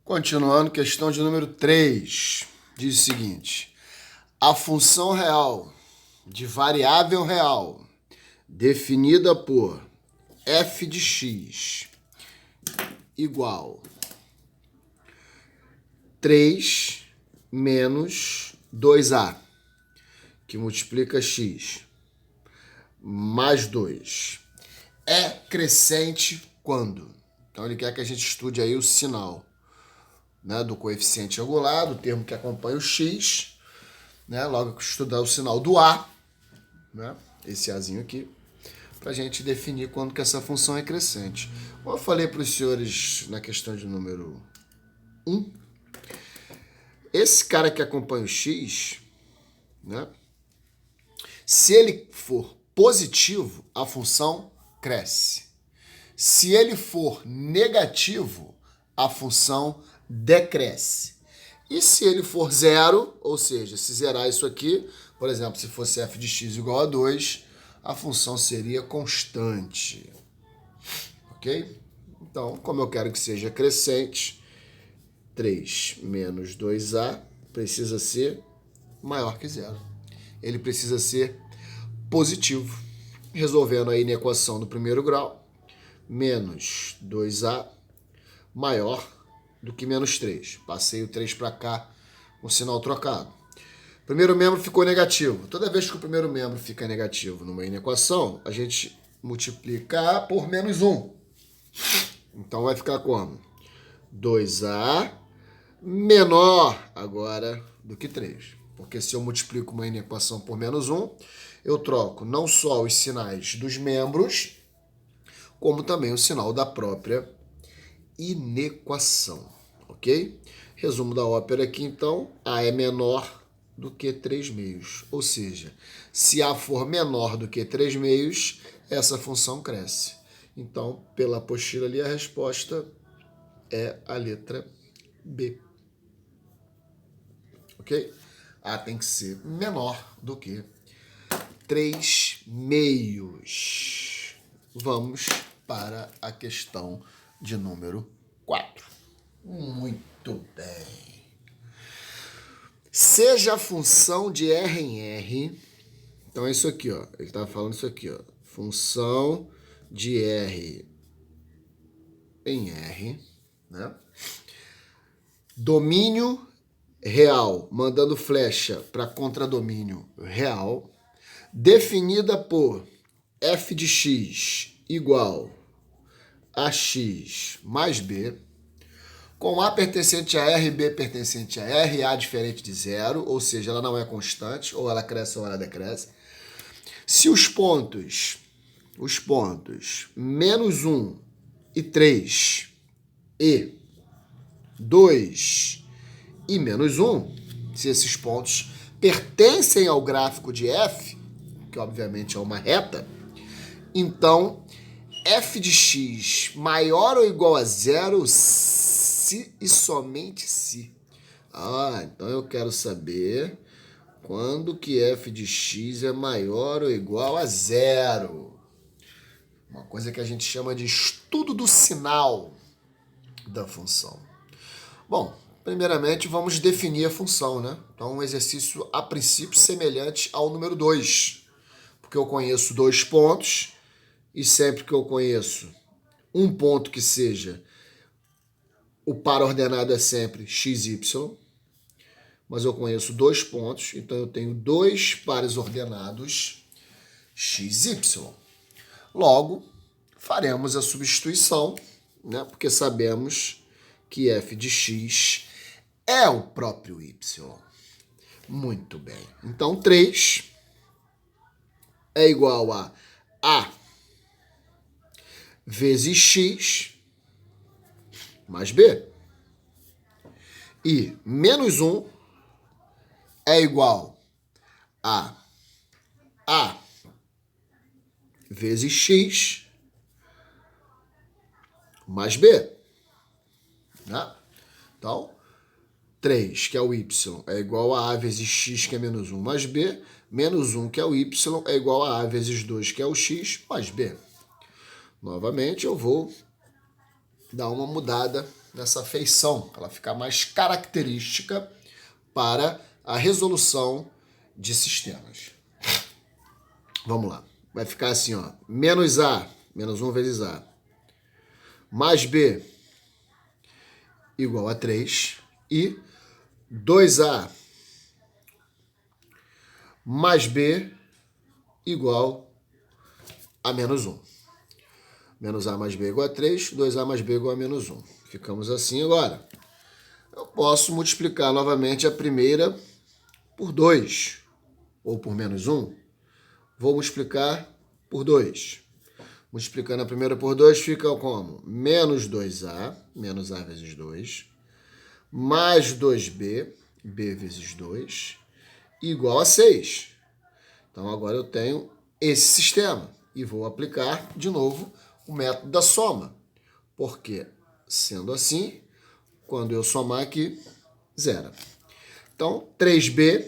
Continuando, questão de número 3. Diz o seguinte: a função real de variável real definida por f de x igual 3 menos 2a, que multiplica x, mais 2, é crescente quando? Então ele quer que a gente estude aí o sinal, né, do coeficiente angular, do termo que acompanha o x, né, logo que estudar o sinal do a, né, esse azinho aqui, para a gente definir quando que essa função é crescente. Como eu falei para os senhores na questão de número 1, esse cara que acompanha o x, né, se ele for positivo, a função cresce. Se ele for negativo, a função decresce. E se ele for zero, ou seja, se zerar isso aqui, por exemplo, se fosse f de x igual a 2, a função seria constante. Ok? Então, como eu quero que seja crescente, 3 menos 2a precisa ser maior que zero. Ele precisa ser positivo. Resolvendo aí na equação do primeiro grau, menos 2a maior do que menos 3. Passei o 3 para cá com o sinal trocado. Primeiro membro ficou negativo. Toda vez que o primeiro membro fica negativo numa equação, a gente multiplica por menos 1. Então vai ficar como? 2a menor agora do que 3. Porque se eu multiplico uma equação por menos 1, eu troco não só os sinais dos membros, como também o sinal da própria inequação, ok? Resumo da ópera aqui, então, A é menor do que 3 meios. Ou seja, se A for menor do que 3 meios, essa função cresce. Então, pela apostila ali, a resposta é a letra B. Ok? A tem que ser menor do que 3 meios. Vamos para a questão de número 4. Muito bem. Seja a função de R em R. Então é isso aqui, ó. Ele estava falando isso aqui, ó. Função de R em R, né? Domínio real, mandando flecha para contradomínio real, definida por f de x igual a x mais b, com A pertencente a R e B pertencente a R, A diferente de zero, ou seja, ela não é constante, ou ela cresce ou ela decresce. Se os pontos menos 1 e 3 e 2 e menos 1, se esses pontos pertencem ao gráfico de f, que obviamente é uma reta, então f de x maior ou igual a zero se e somente se. Então eu quero saber quando que f de x é maior ou igual a zero. Uma coisa que a gente chama de estudo do sinal da função. Bom, primeiramente vamos definir a função, né? Então um exercício a princípio semelhante ao número 2, porque eu conheço 2 pontos e sempre que eu conheço um ponto que seja, o par ordenado é sempre x, y, mas eu conheço 2 pontos, então eu tenho 2 pares ordenados x, y. Logo, faremos a substituição, né? Porque sabemos que f de x é o próprio y. Muito bem. Então, 3 é igual a A vezes x mais B. E menos 1 é igual a A vezes x mais B. Né? Então, 3, que é o y, é igual a vezes x, que é menos 1, mais b. Menos 1, que é o y, é igual a vezes 2, que é o x, mais b. Novamente, eu vou dar uma mudada nessa feição, ela fica mais característica para a resolução de sistemas. Vamos lá. Vai ficar assim, ó, menos A, menos 1 vezes A, mais B igual a 3 e 2A mais B igual a menos 1. Menos A mais B igual a 3, 2A mais B igual a menos 1. Ficamos assim agora. Eu posso multiplicar novamente a primeira por 2, ou por menos 1. Vou multiplicar por 2. Multiplicando a primeira por 2, fica como? Menos 2A, menos A vezes 2, mais 2B, B vezes 2, igual a 6. Então, agora eu tenho esse sistema. E vou aplicar, de novo, o método da soma. Porque, sendo assim, quando eu somar aqui, zero. Então, 3B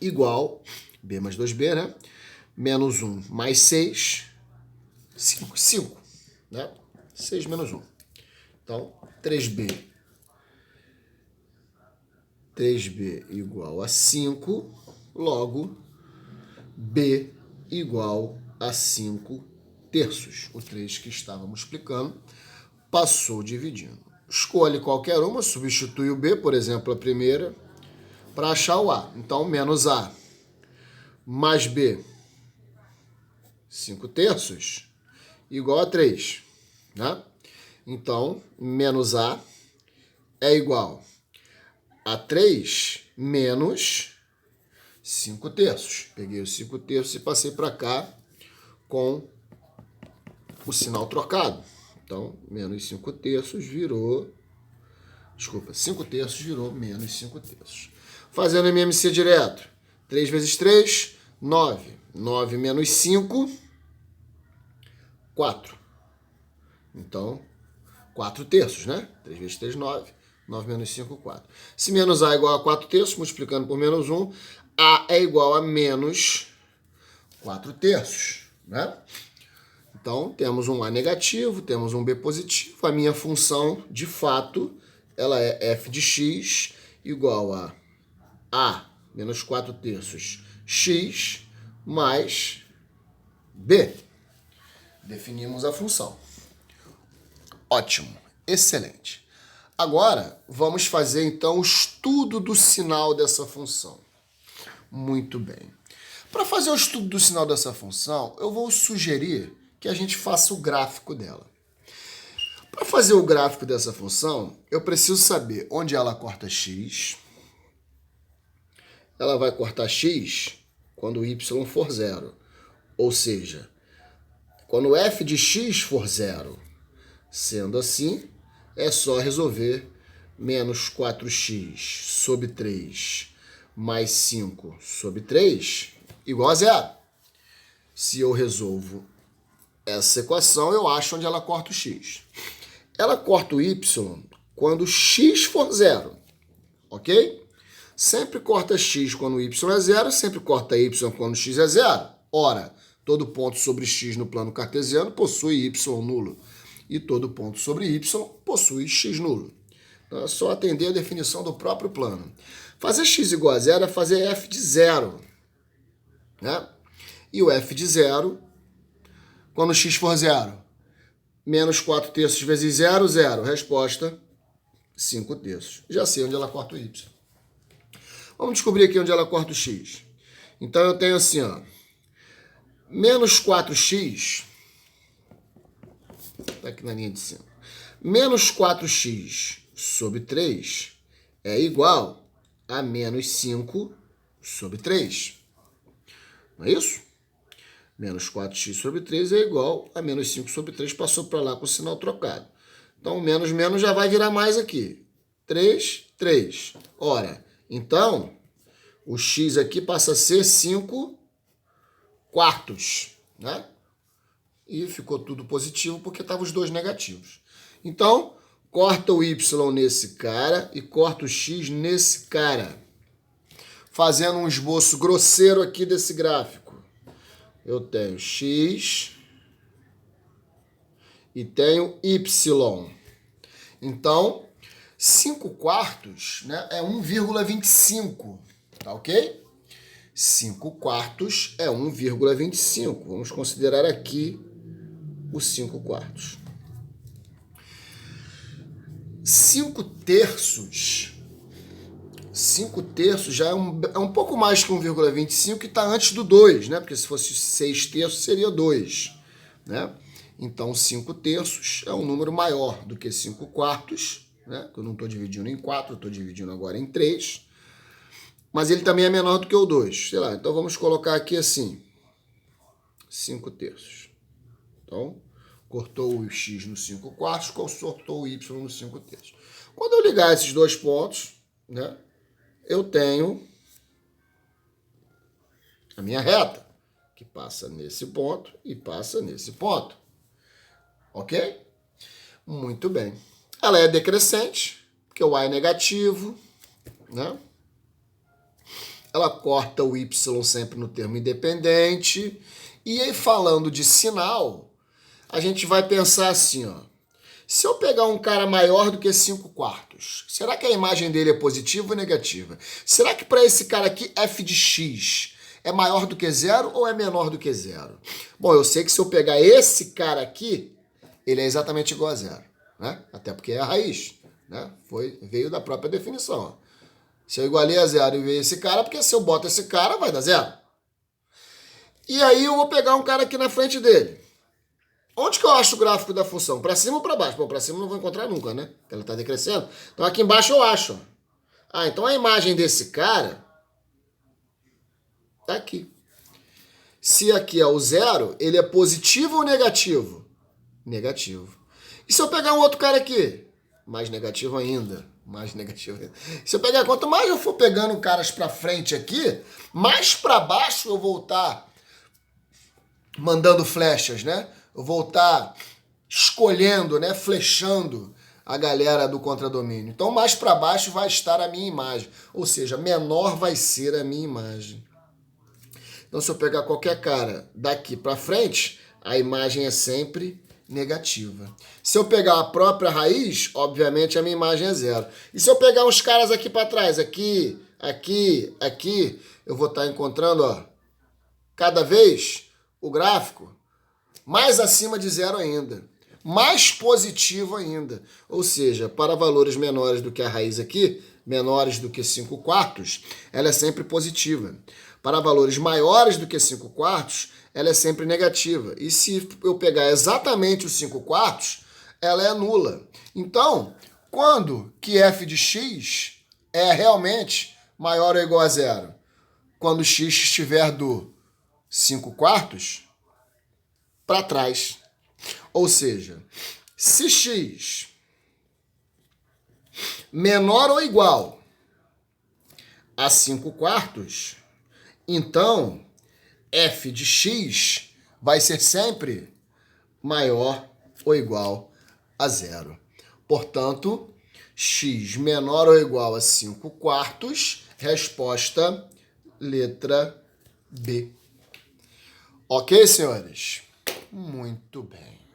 igual, B mais 2B, né? Menos 1 mais 6, 5, né? 6 menos 1. Então, 3B igual a 5, logo, B igual a 5 terços. O 3 que estávamos explicando passou dividindo. Escolhe qualquer uma, substitui o B, por exemplo, a primeira, para achar o A. Então, menos A mais B, 5 terços, igual a 3. Né? Então, menos A é igual a 3 menos 5 terços. Peguei os 5 terços e passei para cá com o sinal trocado. Então, menos 5 terços virou... Desculpa, 5 terços virou menos 5 terços. Fazendo MMC direto. 3 vezes 3, 9. 9 menos 5, 4. Então, 4 terços, né? 3 vezes 3, 9. 9 menos 5, 4. Se menos A é igual a 4 terços, multiplicando por menos 1, A é igual a menos 4 terços, né? Então, temos um A negativo, temos um B positivo. A minha função, de fato, ela é f de x igual a menos 4 terços x mais B. Definimos a função. Ótimo, excelente. Agora, vamos fazer, então, o estudo do sinal dessa função. Muito bem. Para fazer o estudo do sinal dessa função, eu vou sugerir que a gente faça o gráfico dela. Para fazer o gráfico dessa função, eu preciso saber onde ela corta x. Ela vai cortar x quando y for zero. Ou seja, quando f de x for zero. Sendo assim, é só resolver menos 4x sobre 3 mais 5 sobre 3 igual a zero. Se eu resolvo essa equação, eu acho onde ela corta o x. Ela corta o y quando x for zero, ok? Sempre corta x quando y é zero, sempre corta y quando x é zero. Ora, todo ponto sobre x no plano cartesiano possui y nulo. E todo ponto sobre y possui x nulo. Então é só atender a definição do próprio plano. Fazer x igual a zero é fazer f de zero. Né? E o f de zero, quando x for zero, menos 4 terços vezes 0, 0. Resposta, 5 terços. Já sei onde ela corta o y. Vamos descobrir aqui onde ela corta o x. Então eu tenho assim, ó, menos 4x, está aqui na linha de cima, menos 4x sobre 3 é igual a menos 5 sobre 3. Não é isso? Menos 4x sobre 3 é igual a menos 5 sobre 3, passou para lá com o sinal trocado. Então, menos, menos já vai virar mais aqui. 3, 3. Ora, então, o x aqui passa a ser 5 quartos, né? E ficou tudo positivo porque estavam os dois negativos. Então, corta o y nesse cara e corta o x nesse cara. Fazendo um esboço grosseiro aqui desse gráfico. Eu tenho x e tenho y. Então, 5 quartos, né, é 1,25, tá ok? 5 quartos é 1,25. Vamos considerar aqui os 5 quartos. 5 terços. 5 terços já é um pouco mais que 1,25 e está antes do 2, né? Porque se fosse 6 terços seria 2, né? Então 5 terços é um número maior do que 5 quartos, né? Eu não estou dividindo em 4, estou dividindo agora em 3. Mas ele também é menor do que o 2. Sei lá, então vamos colocar aqui assim. 5 terços. Então, cortou o x no 5 quartos, cortou o y no 5 terços. Quando eu ligar esses dois pontos, né? Eu tenho a minha reta, que passa nesse ponto e passa nesse ponto. Ok? Muito bem. Ela é decrescente, porque o a é negativo, né? Ela corta o y sempre no termo independente. E aí, falando de sinal, a gente vai pensar assim, ó. Se eu pegar um cara maior do que 5 quartos, será que a imagem dele é positiva ou negativa? Será que para esse cara aqui, f de x é maior do que 0 ou é menor do que 0? Bom, eu sei que se eu pegar esse cara aqui, ele é exatamente igual a 0, né? Até porque é a raiz, né? Veio da própria definição. Ó. Se eu igualei a 0 e veio esse cara, porque se eu boto esse cara, vai dar 0. E aí eu vou pegar um cara aqui na frente dele. Onde que eu acho o gráfico da função? Para cima ou para baixo? Bom, para cima eu não vou encontrar nunca, né? Porque ela está decrescendo. Então aqui embaixo eu acho. Ah, então a imagem desse cara tá aqui. Se aqui é o 0, ele é positivo ou negativo? Negativo. E se eu pegar um outro cara aqui? Mais negativo ainda. Mais negativo ainda. Se eu pegar, quanto mais eu for pegando caras para frente aqui, mais para baixo eu vou estar mandando flechas, né? Eu vou estar escolhendo, né, flechando a galera do contradomínio. Então, mais para baixo vai estar a minha imagem. Ou seja, menor vai ser a minha imagem. Então, se eu pegar qualquer cara daqui para frente, a imagem é sempre negativa. Se eu pegar a própria raiz, obviamente a minha imagem é 0. E se eu pegar uns caras aqui para trás, aqui, aqui, aqui, eu vou estar encontrando, ó, cada vez o gráfico mais acima de 0 ainda. Mais positivo ainda. Ou seja, para valores menores do que a raiz aqui, menores do que 5 quartos, ela é sempre positiva. Para valores maiores do que 5 quartos, ela é sempre negativa. E se eu pegar exatamente os 5 quartos, ela é nula. Então, quando que f de x é realmente maior ou igual a 0? Quando x estiver do 5 quartos para trás. Ou seja, se x menor ou igual a 5 quartos, então f de x vai ser sempre maior ou igual a 0. Portanto, x menor ou igual a 5 quartos, resposta letra B. Ok, senhores? Muito bem.